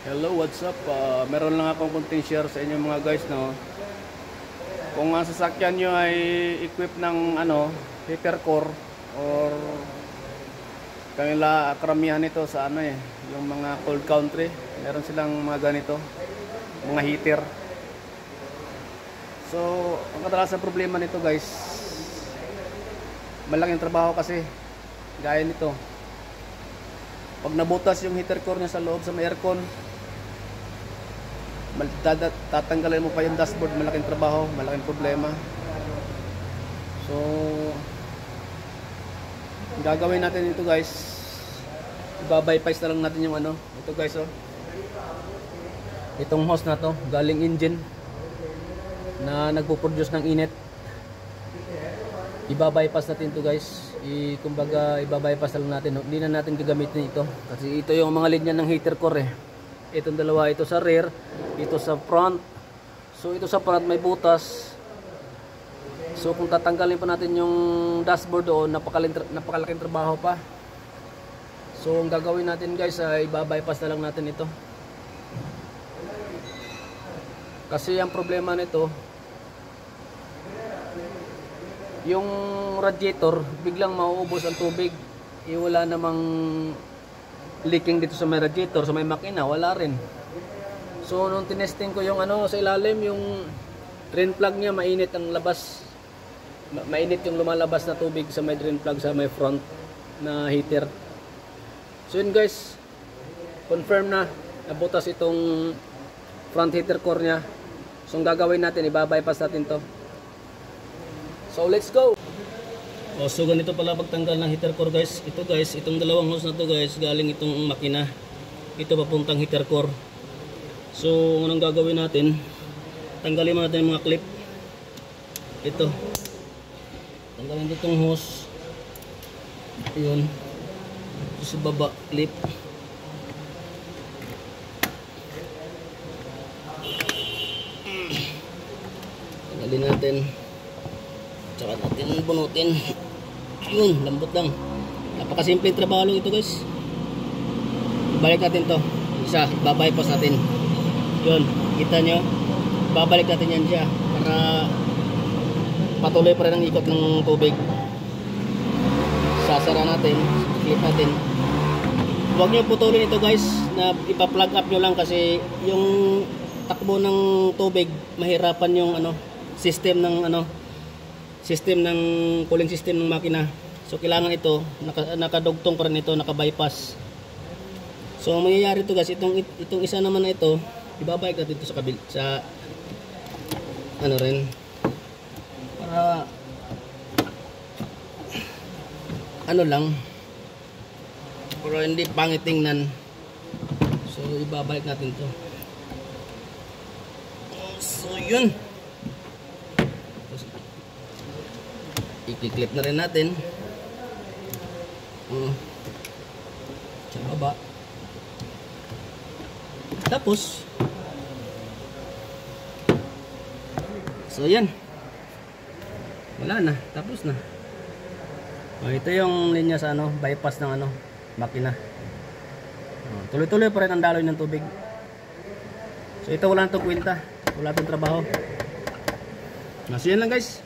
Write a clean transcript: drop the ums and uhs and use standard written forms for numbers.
Hello, what's up? Meron lang akong konting share sa inyo mga guys, no. Kung ang sasakyan nyo ay equip ng heater core or kanila karamihan nito sa yung mga cold country, meron silang mga ganito, mga heater. So, ang kadalasan problema nito guys, malaking trabaho kasi gaya nito. Pag nabutas yung heater core niya sa loob sa may aircon, tatanggalin mo pa yung dashboard, malaking trabaho, malaking problema. So gagawin natin ito guys, iba-bypass na lang natin yung ito guys, itong hose na to galing engine na nagpo-produce ng init, iba-bypass natin ito guys. Kumbaga iba-bypass na lang natin, hindi na natin gagamitin ito kasi ito yung mga linya ng heater core Itong dalawa, ito sa rear, ito sa front. So ito sa front may butas. So kung tatanggalin pa natin yung dashboard doon, napakalaking trabaho pa. So ang gagawin natin guys ay iba-bypass na lang natin ito. Kasi ang problema nito, yung radiator biglang mauubos ang tubig. Wala namang leaking dito sa may radiator, sa may makina, wala rin. So nung tinesting ko yung sa ilalim, yung drain plug niya, mainit ang labas. Mainit yung lumalabas na tubig sa may drain plug sa may front na heater. So yun guys, confirm na nabutas itong front heater core niya. So ang gagawin natin, iba-bypass natin to. So let's go. So ganito pala pagtanggal ng heater core guys. Ito guys, itong dalawang hose na to guys, galing itong makina. Ito papuntang heater core. So anong gagawin natin? Tanggalin muna natin yung mga clip. Ito. Tanggalin dito itong hose. Ayun. Ito sa baba, clip. Tanggalin natin. Tsaka natin bunutin. Yun, lambot lang. Napakasimpleng trabaho ito guys. Balik natin to. Isa, babypass natin. Yun, kita nyo. Babalik natin yan siya para patuloy pa rin ang ikot ng tubig. Sasara natin, clip natin. Huwag nyo putulin ito guys, na ipa-plug up nyo lang kasi yung takbo ng tubig, mahirapan yung system ng cooling system ng makina. So kailangan ito nakadugtong pa rin ito, naka-bypass. So ang mangyayari ito guys, itong isa naman na ito, ibabalik natin ito sa kabil sa rin para lang para hindi pangit tingnan. So ibabalik natin ito. So yun, i-clip na rin natin sa baba. Tapos so yan, wala na, tapos na. Ito yung linya sa bypass ng makina. Tuloy-tuloy pa rin ang daloy ng tubig. So ito wala nang kwenta, wala tong trabaho. So yan lang guys.